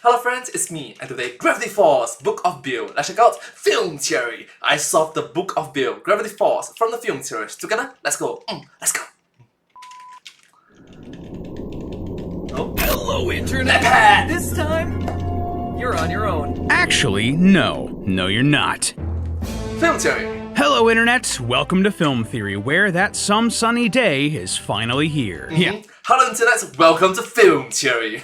Hello friends, it's me, and today Gravity Falls, Book of Bill. Let's check out Film Theory. I solved the Book of Bill, Gravity Falls from the film series. Together, let's go. Let's go. Oh, hello Internet! This time, you're on your own. Actually, no. No, you're not. Film Theory. Hello Internet, welcome to Film Theory, where that some sunny day is finally here. Yeah. Hello Internet, welcome to Film Theory.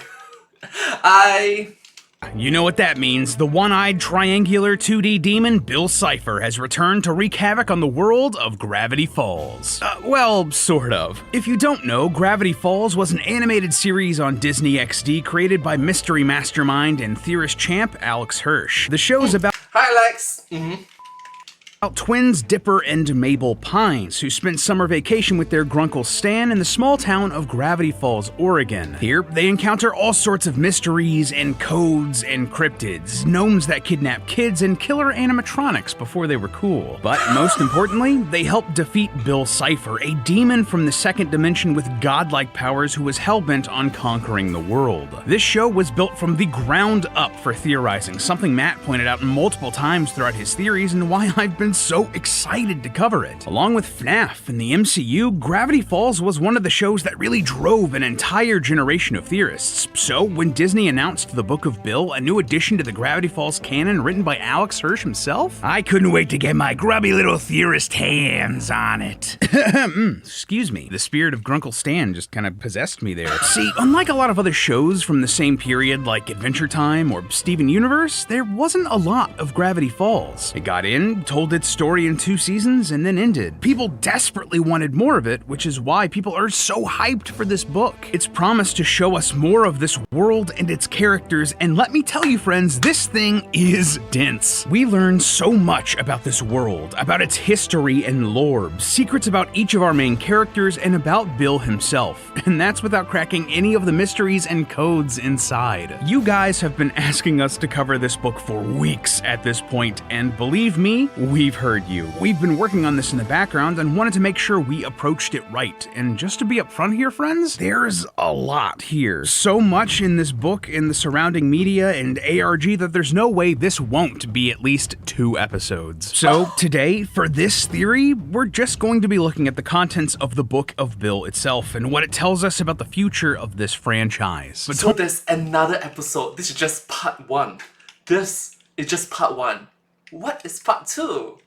You know what that means. The one-eyed triangular 2D demon Bill Cipher has returned to wreak havoc on the world of Gravity Falls. Well, sort of. If you don't know, Gravity Falls was an animated series on Disney XD created by mystery mastermind and theorist champ Alex Hirsch. The show's about Alex. twins Dipper and Mabel Pines, who spent summer vacation with their grunkle Stan in the small town of Gravity Falls, Oregon. Here, they encounter all sorts of mysteries and codes and cryptids, gnomes that kidnap kids, and killer animatronics before they were cool. But most importantly, they help defeat Bill Cipher, a demon from the second dimension with godlike powers who was hellbent on conquering the world. This show was built from the ground up for theorizing, something Matt pointed out multiple times throughout his theories and why I've been so excited to cover it. Along with FNAF and the MCU, Gravity Falls was one of the shows that really drove an entire generation of theorists. So when Disney announced the Book of Bill, a new addition to the Gravity Falls canon written by Alex Hirsch himself, I couldn't wait to get my grubby little theorist hands on it. Excuse me, the spirit of Grunkle Stan just kind of possessed me there. See, unlike a lot of other shows from the same period like Adventure Time or Steven Universe, there wasn't a lot of Gravity Falls. It got in, told its story in 2 seasons, and then ended. People desperately wanted more of it, which is why people are so hyped for this book. It's promised to show us more of this world and its characters, and let me tell you friends, this thing is dense. We learn so much about this world, about its history and lore, secrets about each of our main characters, and about Bill himself. And that's without cracking any of the mysteries and codes inside. You guys have been asking us to cover this book for weeks at this point, and believe me, we've heard you. We've been working on this in the background and wanted to make sure we approached it right. And just to be upfront here, friends, there's a lot here. So much in this book, in the surrounding media, and ARG that there's no way this won't be at least 2 episodes. So today, for this theory, we're just going to be looking at the contents of the Book of Bill itself and what it tells us about the future of this franchise. But So there's another episode. This is just part 1. This is just part 1. What is part 2?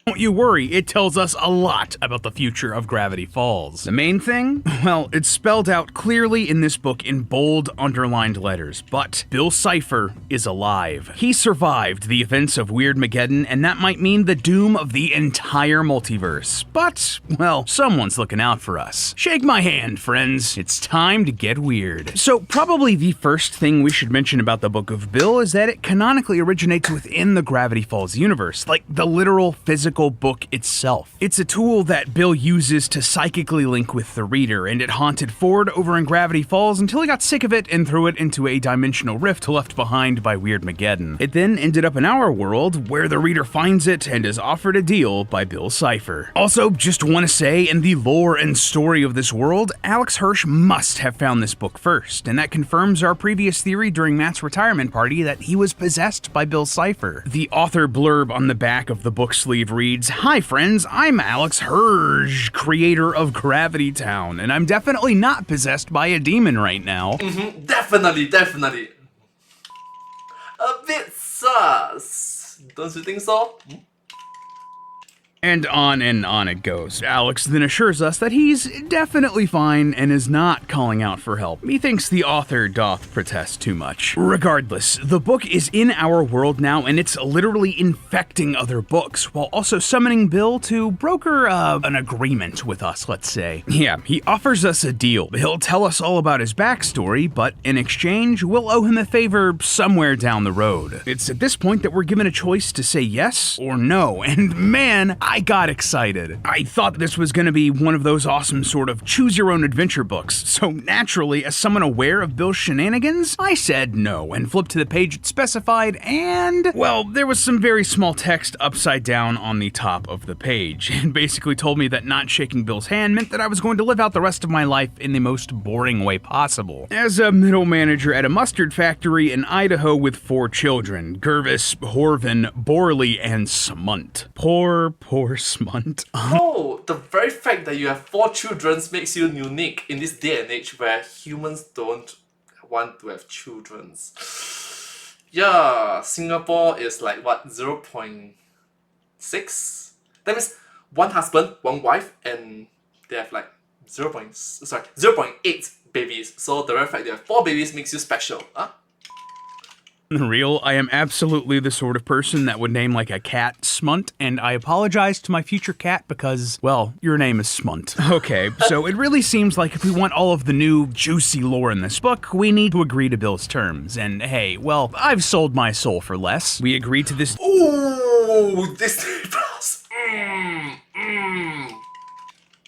Don't you worry, it tells us a lot about the future of Gravity Falls. The main thing? Well, it's spelled out clearly in this book in bold, underlined letters, but Bill Cipher is alive. He survived the events of Weirdmageddon, and that might mean the doom of the entire multiverse. But, well, someone's looking out for us. Shake my hand, friends. It's time to get weird. So, probably the first thing we should mention about the Book of Bill is that it canonically originates within the Gravity Falls universe, like the literal physical book itself. It's a tool that Bill uses to psychically link with the reader, and it haunted Ford over in Gravity Falls until he got sick of it and threw it into a dimensional rift left behind by Weirdmageddon. It then ended up in our world, where the reader finds it and is offered a deal by Bill Cipher. Also, just want to say, in the lore and story of this world, Alex Hirsch must have found this book first, and that confirms our previous theory during Matt's retirement party that he was possessed by Bill Cipher. The author blurb on the back of the book sleeve reads, "Hi friends, I'm Alex Hirsch, creator of Gravity Town, and I'm definitely not possessed by a demon right now." Definitely. A bit sus. Don't you think so? And on it goes. Alex then assures us that he's definitely fine and is not calling out for help. He thinks the author doth protest too much. Regardless, the book is in our world now, and it's literally infecting other books, while also summoning Bill to broker an agreement with us, let's say. Yeah, he offers us a deal. He'll tell us all about his backstory, but in exchange, we'll owe him a favor somewhere down the road. It's at this point that we're given a choice to say yes or no, and man, I got excited. I thought this was gonna be one of those awesome sort of choose-your-own-adventure books, so naturally, as someone aware of Bill's shenanigans, I said no and flipped to the page it specified, and, well, there was some very small text upside down on the top of the page. It basically told me that not shaking Bill's hand meant that I was going to live out the rest of my life in the most boring way possible. As a middle manager at a mustard factory in Idaho with 4 children, Gervis, Horvin, Borley, and Smunt. Poor Smunt. Oh, the very fact that you have 4 children makes you unique in this day and age where humans don't want to have children. Yeah, Singapore is like what, 0.6? That means 1 husband, 1 wife, and they have like 0.8 babies. So the very fact that you have 4 babies makes you special, huh? Real, I am absolutely the sort of person that would name like a cat Smunt, and I apologize to my future cat because, well, your name is Smunt. Okay, so it really seems like if we want all of the new, juicy lore in this book, we need to agree to Bill's terms, and hey, well, I've sold my soul for less. We agreed to this— Ooh, Disney Plus!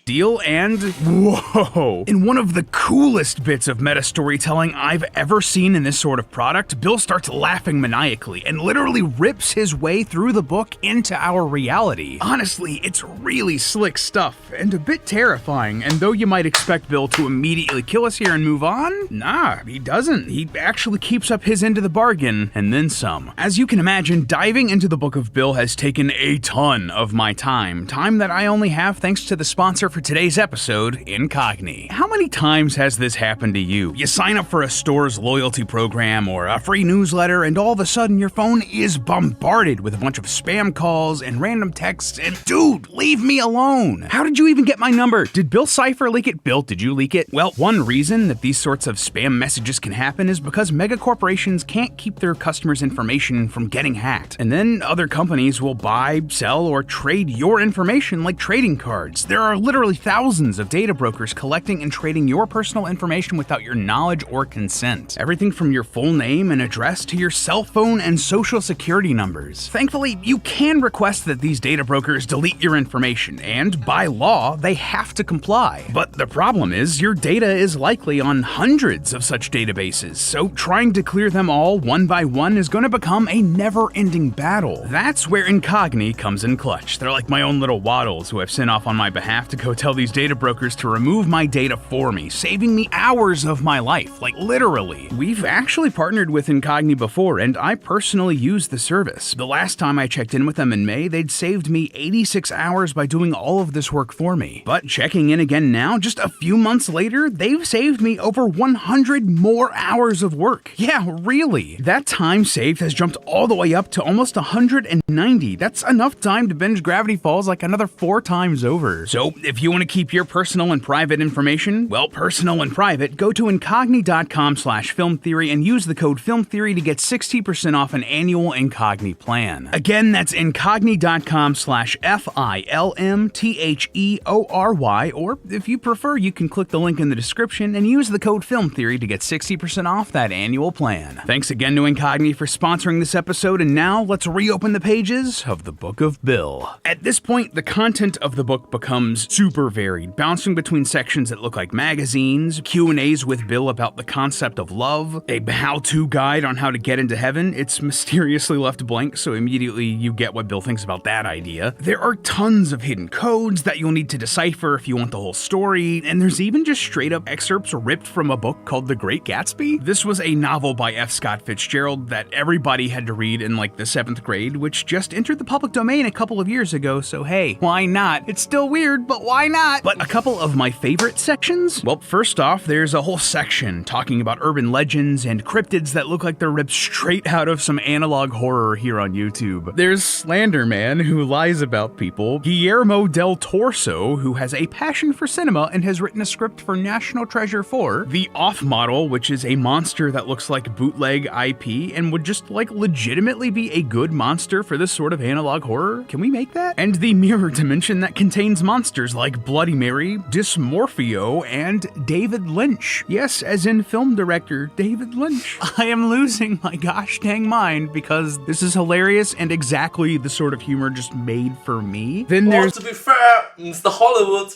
deal, and whoa! In one of the coolest bits of meta storytelling I've ever seen in this sort of product, Bill starts laughing maniacally and literally rips his way through the book into our reality. Honestly, it's really slick stuff and a bit terrifying, and though you might expect Bill to immediately kill us here and move on, nah, he doesn't. He actually keeps up his end of the bargain, and then some. As you can imagine, diving into the Book of Bill has taken a ton of my time that I only have thanks to the sponsor for today's episode, Incogni. How many times has this happened to you? You sign up for a store's loyalty program or a free newsletter, and all of a sudden your phone is bombarded with a bunch of spam calls and random texts, and dude, leave me alone! How did you even get my number? Did Bill Cipher leak it? Bill, did you leak it? Well, one reason that these sorts of spam messages can happen is because mega corporations can't keep their customers' information from getting hacked. And then other companies will buy, sell, or trade your information like trading cards. There are literally thousands of data brokers collecting and trading your personal information without your knowledge or consent. Everything from your full name and address to your cell phone and social security numbers. Thankfully, you can request that these data brokers delete your information, and by law, they have to comply. But the problem is, your data is likely on hundreds of such databases, so trying to clear them all one by one is going to become a never-ending battle. That's where Incogni comes in clutch. They're like my own little waddles who I've sent off on my behalf to go tell these data brokers to remove my data for me, saving me hours of my life, like literally. We've actually partnered with Incogni before, and I personally use the service. The last time I checked in with them in May, they'd saved me 86 hours by doing all of this work for me. But checking in again now, just a few months later, they've saved me over 100 more hours of work. Yeah, really. That time saved has jumped all the way up to almost 190. That's enough time to binge Gravity Falls like another 4 times over. So if you want to keep your personal and private information, well, personal and private, go to incogni.com/filmtheory and use the code FILMTHEORY to get 60% off an annual Incogni plan. Again, that's incogni.com/FILMTHEORY, or if you prefer, you can click the link in the description and use the code FILMTHEORY to get 60% off that annual plan. Thanks again to Incogni for sponsoring this episode, and now let's reopen the pages of the Book of Bill. At this point, the content of the book becomes super varied, bouncing between sections that look like magazines, Q&As with Bill about the concept of love, a how-to guide on how to get into heaven. It's mysteriously left blank, so immediately you get what Bill thinks about that idea. There are tons of hidden codes that you'll need to decipher if you want the whole story, and there's even just straight-up excerpts ripped from a book called The Great Gatsby. This was a novel by F. Scott Fitzgerald that everybody had to read in like the 7th grade, which just entered the public domain a couple of years ago, so hey, why not? It's still weird, but why not? But a couple of my favorite sections? Well, first off, there's a whole section talking about urban legends and cryptids that look like they're ripped straight out of some analog horror here on YouTube. There's Slender Man, who lies about people, Guillermo del Torso, who has a passion for cinema and has written a script for National Treasure 4, The Off Model, which is a monster that looks like bootleg IP and would just like legitimately be a good monster for this sort of analog horror. Can we make that? And the Mirror Dimension that contains monsters like like Bloody Mary, Dysmorphio, and David Lynch. Yes, as in film director David Lynch. I am losing my gosh dang mind because this is hilarious and exactly the sort of humor just made for me. Then Well, there's to be fair, Mr. Hollywood,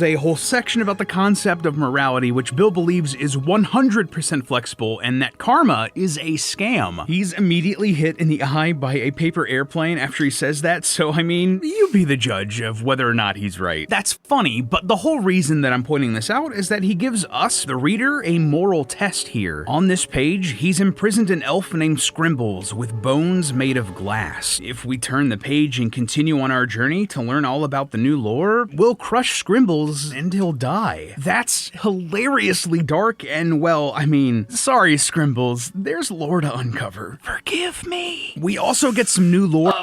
a whole section about the concept of morality, which Bill believes is 100% flexible and that karma is a scam. He's immediately hit in the eye by a paper airplane after he says that, so I mean, you be the judge of whether or not he's right. That's funny, but the whole reason that I'm pointing this out is that he gives us, the reader, a moral test here. On this page, he's imprisoned an elf named Scrimbles with bones made of glass. If we turn the page and continue on our journey to learn all about the new lore, we'll crush Scrimbles and he'll die. That's hilariously dark and, well, I mean, sorry Scrimbles, there's lore to uncover. Forgive me. We also get some new lore.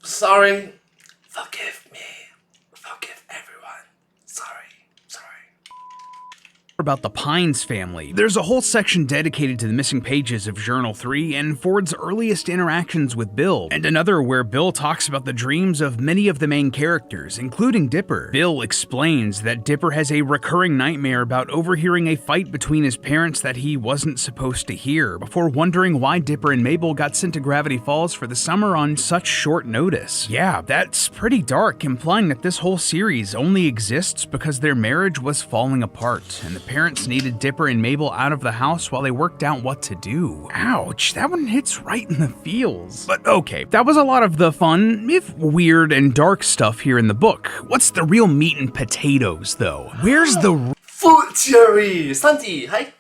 sorry. Forgive me. Forgive everyone. Sorry. About the Pines family. There's a whole section dedicated to the missing pages of Journal 3 and Ford's earliest interactions with Bill, and another where Bill talks about the dreams of many of the main characters, including Dipper. Bill explains that Dipper has a recurring nightmare about overhearing a fight between his parents that he wasn't supposed to hear, before wondering why Dipper and Mabel got sent to Gravity Falls for the summer on such short notice. Yeah, that's pretty dark, implying that this whole series only exists because their marriage was falling apart, and the parents needed Dipper and Mabel out of the house while they worked out what to do. Ouch, that one hits right in the feels. But okay, that was a lot of the fun, if weird and dark stuff here in the book. What's the real meat and potatoes, though? Where's the Food theory! Santi, hi!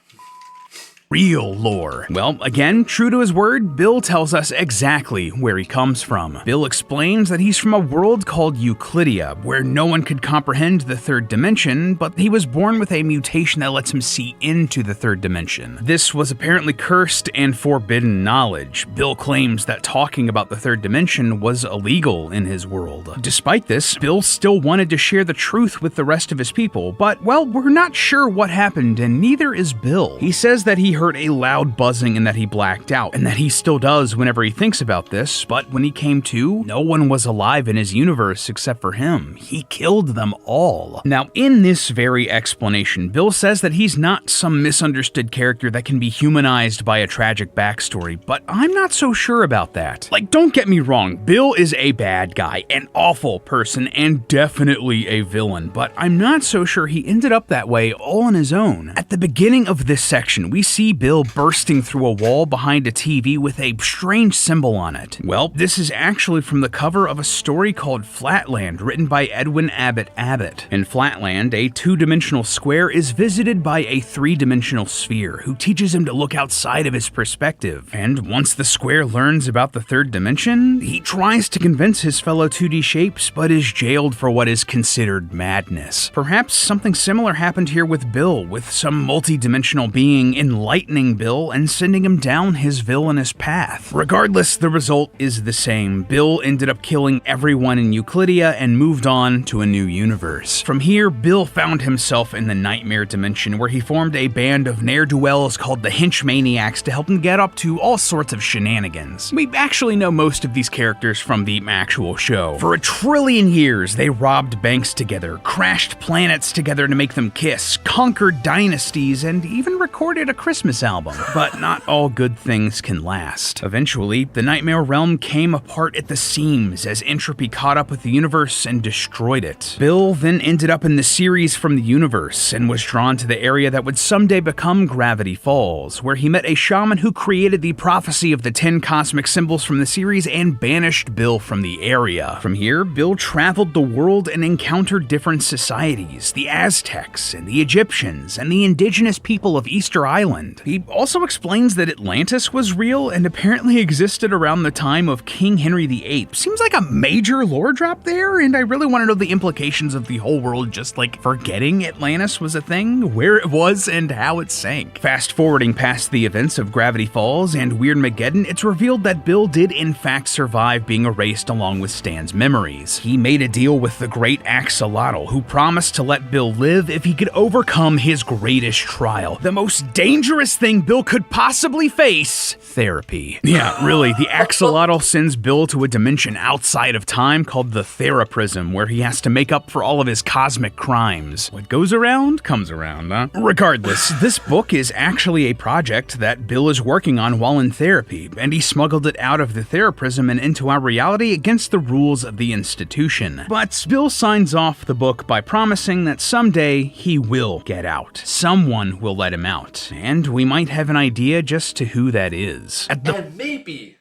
real lore? Well, again, true to his word, Bill tells us exactly where he comes from. Bill explains that he's from a world called Euclidia, where no one could comprehend the third dimension, but he was born with a mutation that lets him see into the third dimension. This was apparently cursed and forbidden knowledge. Bill claims that talking about the third dimension was illegal in his world. Despite this, Bill still wanted to share the truth with the rest of his people, but, well, we're not sure what happened, and neither is Bill. He says that he heard a loud buzzing and that he blacked out, and that he still does whenever he thinks about this, but when he came to, no one was alive in his universe except for him. He killed them all. Now, in this very explanation, Bill says that he's not some misunderstood character that can be humanized by a tragic backstory, but I'm not so sure about that. Like, don't get me wrong, Bill is a bad guy, an awful person, and definitely a villain, but I'm not so sure he ended up that way all on his own. At the beginning of this section, we see Bill bursting through a wall behind a TV with a strange symbol on it. Well, this is actually from the cover of a story called Flatland, written by Edwin Abbott Abbott. In Flatland, a two-dimensional square is visited by a three-dimensional sphere, who teaches him to look outside of his perspective. And once the square learns about the third dimension, he tries to convince his fellow 2D shapes, but is jailed for what is considered madness. Perhaps something similar happened here with Bill, with some multi-dimensional being enlightening Bill and sending him down his villainous path. Regardless, the result is the same. Bill ended up killing everyone in Euclidia and moved on to a new universe. From here, Bill found himself in the Nightmare Dimension, where he formed a band of ne'er-do-wells called the Henchmaniacs to help him get up to all sorts of shenanigans. We actually know most of these characters from the actual show. For 1 trillion years, they robbed banks together, crashed planets together to make them kiss, conquered dynasties, and even recorded a Christmas album. But not all good things can last. Eventually, the Nightmare Realm came apart at the seams as entropy caught up with the universe and destroyed it. Bill then ended up in the series from the universe and was drawn to the area that would someday become Gravity Falls, where he met a shaman who created the prophecy of the 10 cosmic symbols from the series and banished Bill from the area. From here, Bill traveled the world and encountered different societies, the Aztecs and the Egyptians and the indigenous people of Easter Island. He also explains that Atlantis was real and apparently existed around the time of King Henry VIII. Seems like a major lore drop there, and I really want to know the implications of the whole world just like forgetting Atlantis was a thing, where it was, and how it sank. Fast forwarding past the events of Gravity Falls and Weirdmageddon, it's revealed that Bill did in fact survive being erased along with Stan's memories. He made a deal with the great Axolotl, who promised to let Bill live if he could overcome his greatest trial, the most dangerous toughest thing Bill could possibly face, therapy. Yeah, really, the axolotl sends Bill to a dimension outside of time called the Theraprism, where he has to make up for all of his cosmic crimes. What goes around, comes around, huh? Regardless, this book is actually a project that Bill is working on while in therapy, and he smuggled it out of the Theraprism and into our reality against the rules of the institution. But Bill signs off the book by promising that someday he will get out. Someone will let him out, and we might have an idea just to who that is. And maybe,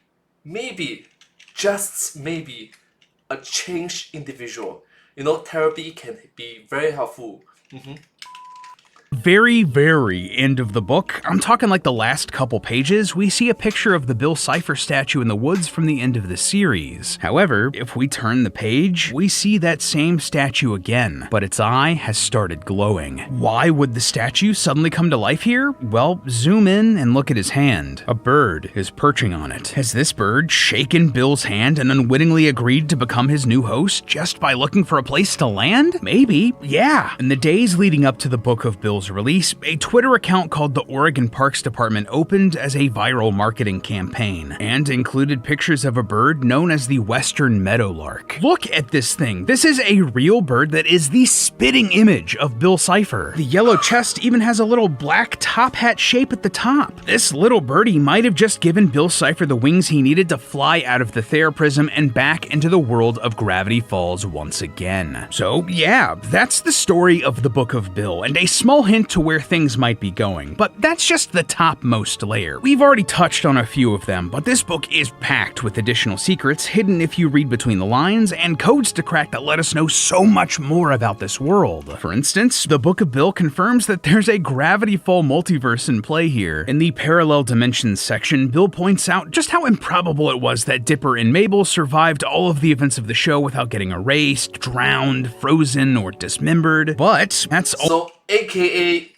just maybe, a changed individual. You know, therapy can be very helpful. Very end of the book, I'm talking like the last couple pages, we see a picture of the Bill Cipher statue in the woods from the end of the series. However, if we turn the page, we see that same statue again, but its eye has started glowing. Why would the statue suddenly come to life here? Well, zoom in and look at his hand. A bird is perching on it. Has this bird shaken Bill's hand and unwittingly agreed to become his new host just by looking for a place to land? Maybe, yeah. In the days leading up to the Book of Bill's release, a Twitter account called the Oregon Parks Department opened as a viral marketing campaign and included pictures of a bird known as the Western Meadowlark. Look at this thing. This is a real bird that is the spitting image of Bill Cipher. The yellow chest even has a little black top hat shape at the top. This little birdie might have just given Bill Cipher the wings he needed to fly out of the Theraprism and back into the world of Gravity Falls once again. So yeah, that's the story of the Book of Bill, and a small hint to where things might be going, but that's just the topmost layer. We've already touched on a few of them, but this book is packed with additional secrets hidden if you read between the lines, and codes to crack that let us know so much more about this world. For instance, the Book of Bill confirms that there's a Gravity Fall multiverse in play here. In the Parallel Dimensions section, Bill points out just how improbable it was that Dipper and Mabel survived all of the events of the show without getting erased, drowned, frozen, or dismembered, but that's all. So, aka,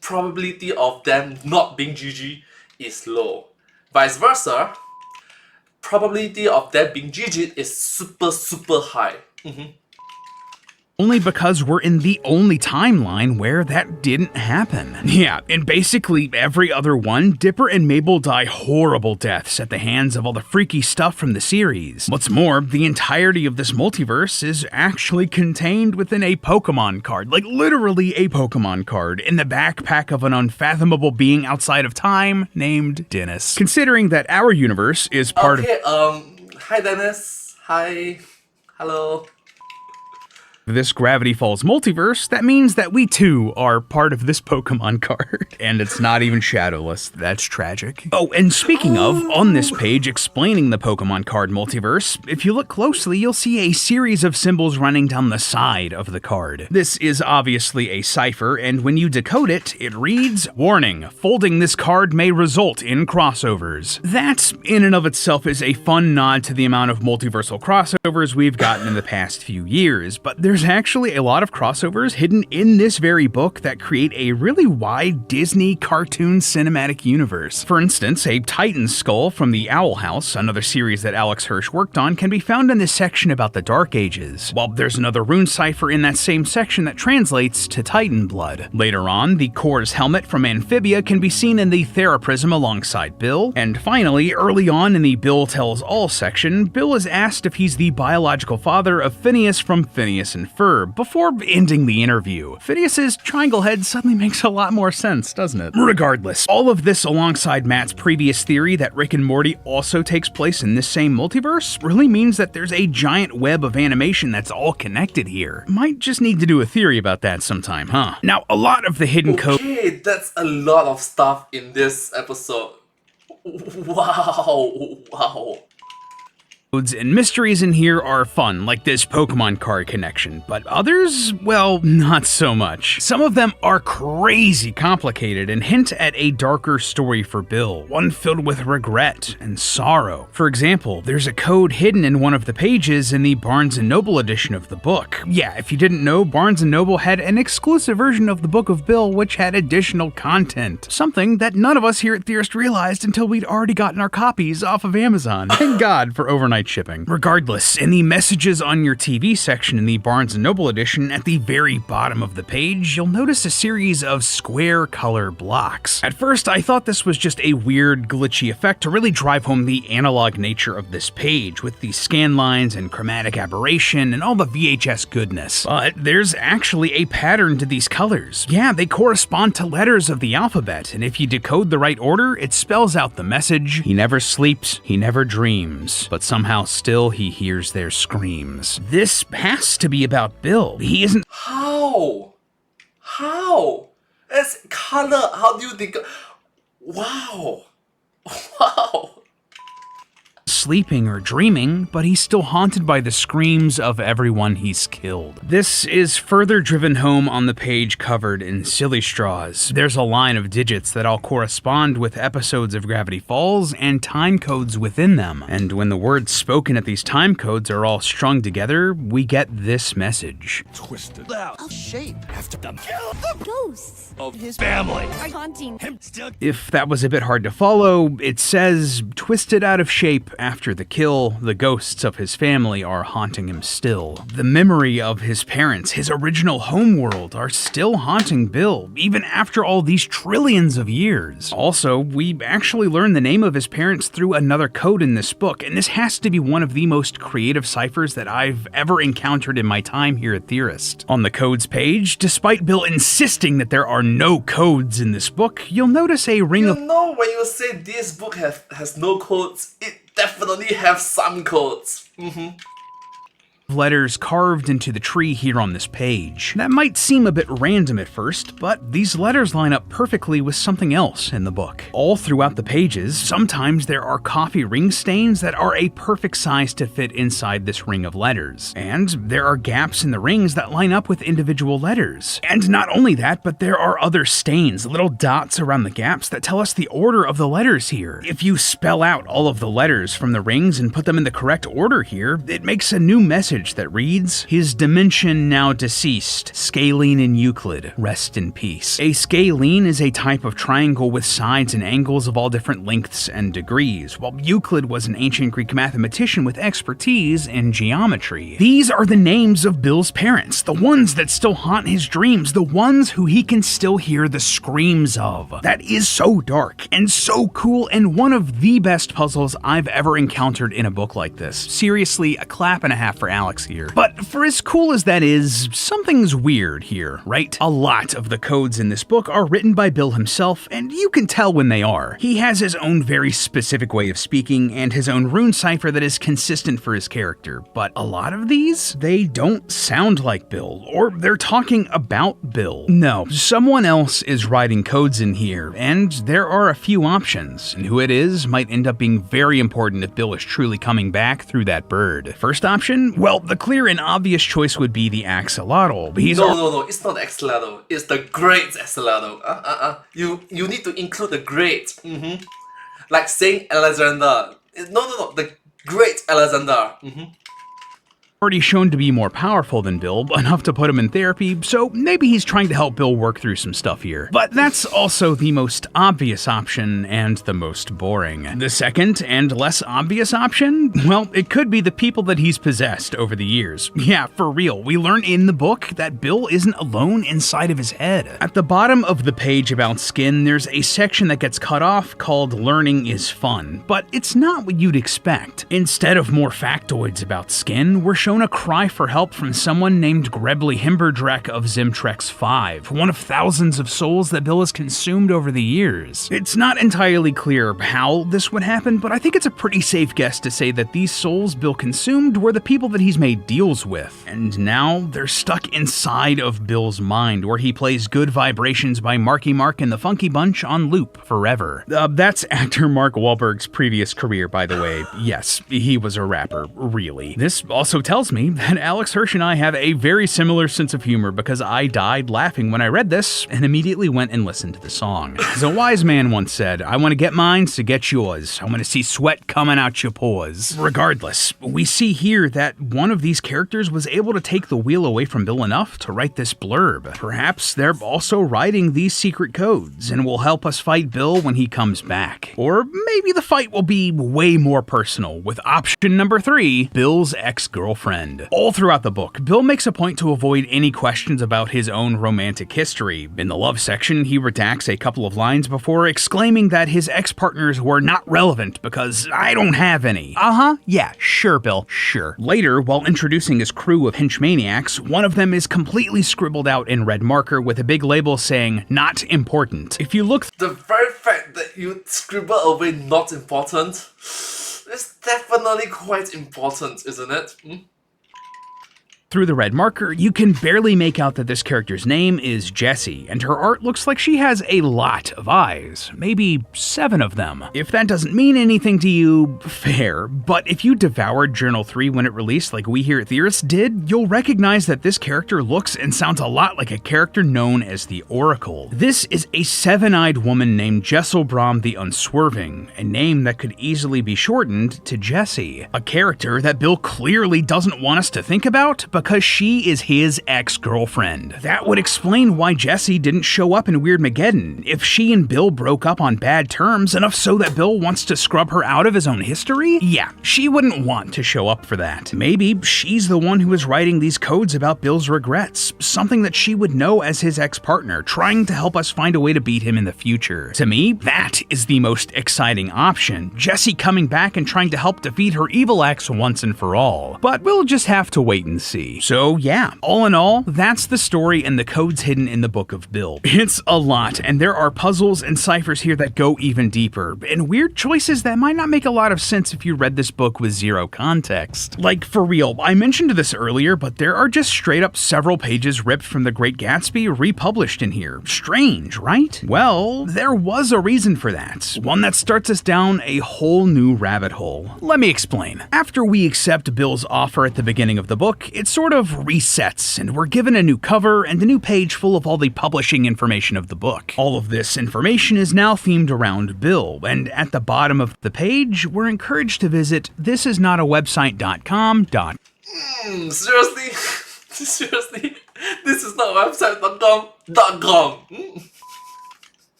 probability of them not being GG is low. Vice versa, probability of them being GG is super high. Only because we're in the only timeline where that didn't happen. Yeah, in basically every other one, Dipper and Mabel die horrible deaths at the hands of all the freaky stuff from the series. What's more, the entirety of this multiverse is actually contained within a Pokemon card, like literally a Pokemon card, in the backpack of an unfathomable being outside of time named Dennis. Considering that our universe is part of... Hi Dennis. Hi. Hello. This Gravity Falls multiverse, that means that we too are part of this Pokemon card. And it's not even shadowless. That's tragic. Oh, and speaking of, on this page explaining the Pokemon card multiverse, if you look closely, you'll see a series of symbols running down the side of the card. This is obviously a cipher, and when you decode it, it reads, "Warning, folding this card may result in crossovers." That, in and of itself, is a fun nod to the amount of multiversal crossovers we've gotten in the past few years, but there's actually a lot of crossovers hidden in this very book that create a really wide Disney cartoon cinematic universe. For instance, a Titan skull from the Owl House, another series that Alex Hirsch worked on, can be found in this section about the Dark Ages, while there's another rune cipher in that same section that translates to Titan blood. Later on, the Kor's helmet from Amphibia can be seen in the Theraprism alongside Bill, and finally, early on in the Bill Tells All section, Bill is asked if he's the biological father of Phineas from Phineas and Ferb before ending the interview. Phineas's triangle head suddenly makes a lot more sense, doesn't it? Regardless, all of this alongside Matt's previous theory that Rick and Morty also takes place in this same multiverse really means that there's a giant web of animation that's all connected here. Might just need to do a theory about that sometime, huh? Now, a lot of the hidden code... Okay, that's a lot of stuff in this episode. Wow. And mysteries in here are fun, like this Pokemon card connection, but others, well, not so much. Some of them are crazy complicated and hint at a darker story for Bill, one filled with regret and sorrow. For example, there's a code hidden in one of the pages in the Barnes & Noble edition of the book. Yeah, if you didn't know, Barnes & Noble had an exclusive version of the Book of Bill which had additional content, something that none of us here at Theorist realized until we'd already gotten our copies off of Amazon. Thank God for overnight white shipping. Regardless, in the messages on your TV section in the Barnes & Noble edition, at the very bottom of the page, you'll notice a series of square color blocks. At first, I thought this was just a weird, glitchy effect to really drive home the analog nature of this page, with the scan lines and chromatic aberration and all the VHS goodness. But there's actually a pattern to these colors. Yeah, they correspond to letters of the alphabet, and if you decode the right order, it spells out the message: he never sleeps, he never dreams, but somehow still he hears their screams. This has to be about Bill. He isn't— How? It's color. How do you think? Wow. Wow. sleeping or dreaming, but he's still haunted by the screams of everyone he's killed. This is further driven home on the page covered in silly straws. There's a line of digits that all correspond with episodes of Gravity Falls and time codes within them, and when the words spoken at these time codes are all strung together, we get this message. Twisted out of shape after them kill The ghosts of his family. are haunting Him still If that was a bit hard to follow, it says, twisted out of shape after the kill, the ghosts of his family are haunting him still. The memory of his parents, his original homeworld, are still haunting Bill, even after all these trillions of years. Also, we actually learn the name of his parents through another code in this book, and this has to be one of the most creative ciphers that I've ever encountered in my time here at Theorist. On the codes page, despite Bill insisting that there are no codes in this book, you'll notice a ring You of— know, when you say this book has no codes, it definitely have some codes. letters carved into the tree here on this page. That might seem a bit random at first, but these letters line up perfectly with something else in the book. All throughout the pages, sometimes there are coffee ring stains that are a perfect size to fit inside this ring of letters. And there are gaps in the rings that line up with individual letters. And not only that, but there are other stains, little dots around the gaps that tell us the order of the letters here. If you spell out all of the letters from the rings and put them in the correct order here, it makes a new message that reads, "His dimension now deceased, scalene in Euclid, rest in peace." A scalene is a type of triangle with sides and angles of all different lengths and degrees, while Euclid was an ancient Greek mathematician with expertise in geometry. These are the names of Bill's parents, the ones that still haunt his dreams, the ones who he can still hear the screams of. That is so dark and so cool, and one of the best puzzles I've ever encountered in a book like this. Seriously, a clap and a half for Alex here. But for as cool as that is, something's weird here, right? A lot of the codes in this book are written by Bill himself, and you can tell when they are. He has his own very specific way of speaking and his own rune cipher that is consistent for his character, but a lot of these, they don't sound like Bill, or they're talking about Bill. No, someone else is writing codes in here, and there are a few options, and who it is might end up being very important if Bill is truly coming back through that bird. First option? Well, the clear and obvious choice would be the axolotl. No, it's not the axolotl. It's the great axolotl. You need to include the great. Like saying Alexander. No, the great Alexander. already shown to be more powerful than Bill, enough to put him in therapy, so maybe he's trying to help Bill work through some stuff here. But that's also the most obvious option and the most boring. The second and less obvious option? Well, it could be the people that he's possessed over the years. Yeah, for real, we learn in the book that Bill isn't alone inside of his head. At the bottom of the page about skin, there's a section that gets cut off called Learning is Fun, but it's not what you'd expect. Instead of more factoids about skin, we're shown a cry for help from someone named Grebly Himberdrek of Zimtrex 5, one of thousands of souls that Bill has consumed over the years. It's not entirely clear how this would happen, but I think it's a pretty safe guess to say that these souls Bill consumed were the people that he's made deals with, and now they're stuck inside of Bill's mind, where he plays Good Vibrations by Marky Mark and the Funky Bunch on loop forever. That's actor Mark Wahlberg's previous career, by the way. Yes, he was a rapper, really. This also tells tells me that Alex Hirsch and I have a very similar sense of humor because I died laughing when I read this and immediately went and listened to the song. As a wise man once said, I want to get mine, so get yours. I want to see sweat coming out your pores. Regardless, we see here that one of these characters was able to take the wheel away from Bill enough to write this blurb. Perhaps they're also writing these secret codes and will help us fight Bill when he comes back. Or maybe the fight will be way more personal, with option number 3, Bill's ex-girlfriend. All throughout the book, Bill makes a point to avoid any questions about his own romantic history. In the love section, he redacts a couple of lines before exclaiming that his ex-partners were not relevant because I don't have any. Yeah, sure, Bill, sure. Later, while introducing his crew of henchmaniacs, one of them is completely scribbled out in red marker with a big label saying, not important. If you look The very fact that you scribble away not important is definitely quite important, isn't it? through the red marker, you can barely make out that this character's name is Jessie, and her art looks like she has a lot of eyes, maybe 7 of them. If that doesn't mean anything to you, fair, but if you devoured Journal 3 when it released like we here at Theorists did, you'll recognize that this character looks and sounds a lot like a character known as the Oracle. This is a 7-eyed woman named Jesselbrom the Unswerving, a name that could easily be shortened to Jessie, a character that Bill clearly doesn't want us to think about because she is his ex-girlfriend. That would explain why Jessie didn't show up in Weirdmageddon, if she and Bill broke up on bad terms enough so that Bill wants to scrub her out of his own history? Yeah, she wouldn't want to show up for that. Maybe she's the one who is writing these codes about Bill's regrets, something that she would know as his ex-partner, trying to help us find a way to beat him in the future. To me, that is the most exciting option, Jessie coming back and trying to help defeat her evil ex once and for all. But we'll just have to wait and see. So yeah, all in all, that's the story and the codes hidden in the Book of Bill. It's a lot, and there are puzzles and ciphers here that go even deeper, and weird choices that might not make a lot of sense if you read this book with zero context. Like, for real, I mentioned this earlier, but there are just straight up several pages ripped from The Great Gatsby republished in here. Strange, right? Well, there was a reason for that, one that starts us down a whole new rabbit hole. Let me explain. After we accept Bill's offer at the beginning of the book, it sort of resets, and we're given a new cover and a new page full of all the publishing information of the book. All of this information is now themed around Bill, and at the bottom of the page, we're encouraged to visit thisisnotawebsite.com. Seriously? Seriously? This is not website.com.com.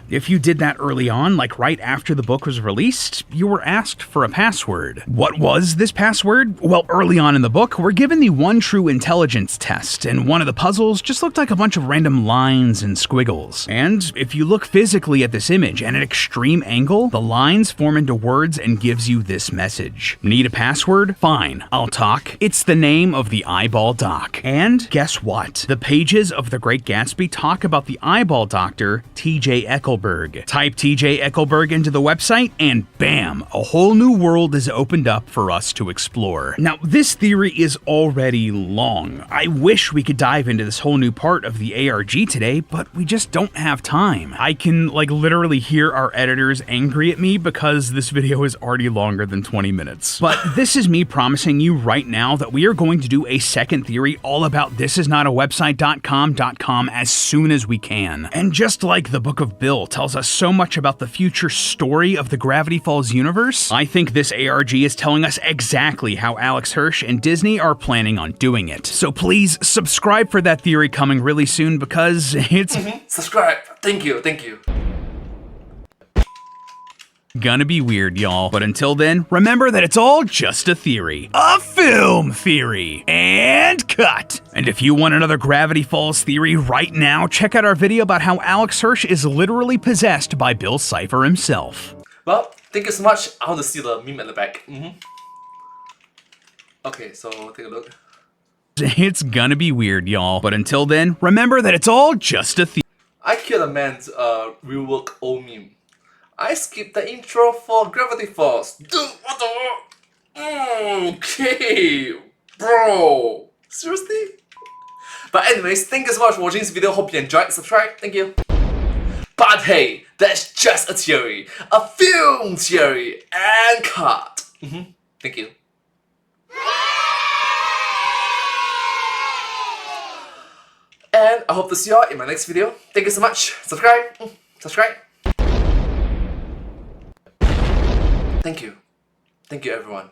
If you did that early on, like right after the book was released, you were asked for a password. What was this password? Well, early on in the book, we're given the one true intelligence test, and one of the puzzles just looked like a bunch of random lines and squiggles. And if you look physically at this image at an extreme angle, the lines form into words and gives you this message. Need a password? Fine, I'll talk. It's the name of the eyeball doc. And guess what? The pages of The Great Gatsby talk about the eyeball doctor, T.J. Eckelberg. Type T.J. Eckelberg into the website and bam, a whole new world is opened up for us to explore. Now, this theory is already long. I wish we could dive into this whole new part of the ARG today, but we just don't have time. I can literally hear our editors angry at me because this video is already longer than 20 minutes. But this is me promising you right now that we are going to do a second theory all about thisisnotawebsite.com as soon as we can. And just like the Book of Bill tells us so much about the future story of the Gravity Falls universe, I think this ARG is telling us exactly how Alex Hirsch and Disney are planning on doing it. So please subscribe for that theory coming really soon because it's Subscribe. Thank you. gonna be weird, y'all. But until then, remember that it's all just a theory. A film theory. And cut. And if you want another Gravity Falls theory right now, check out our video about how Alex Hirsch is literally possessed by Bill Cipher himself. Well, thank you so much. I want to see the meme at the back. Okay, so take a look. It's gonna be weird, y'all. But until then, remember that it's all just a theory. I killed a man's rework old meme. I skipped the intro for Gravity Falls. Dude, what the? Okay, bro. Seriously? But anyways, thank you so much for watching this video. Hope you enjoyed. Subscribe. Thank you. But hey, that's just a theory. A film theory. And cut. Thank you. And I hope to see you all in my next video. Thank you so much. Subscribe. Subscribe. Thank you. Thank you, everyone.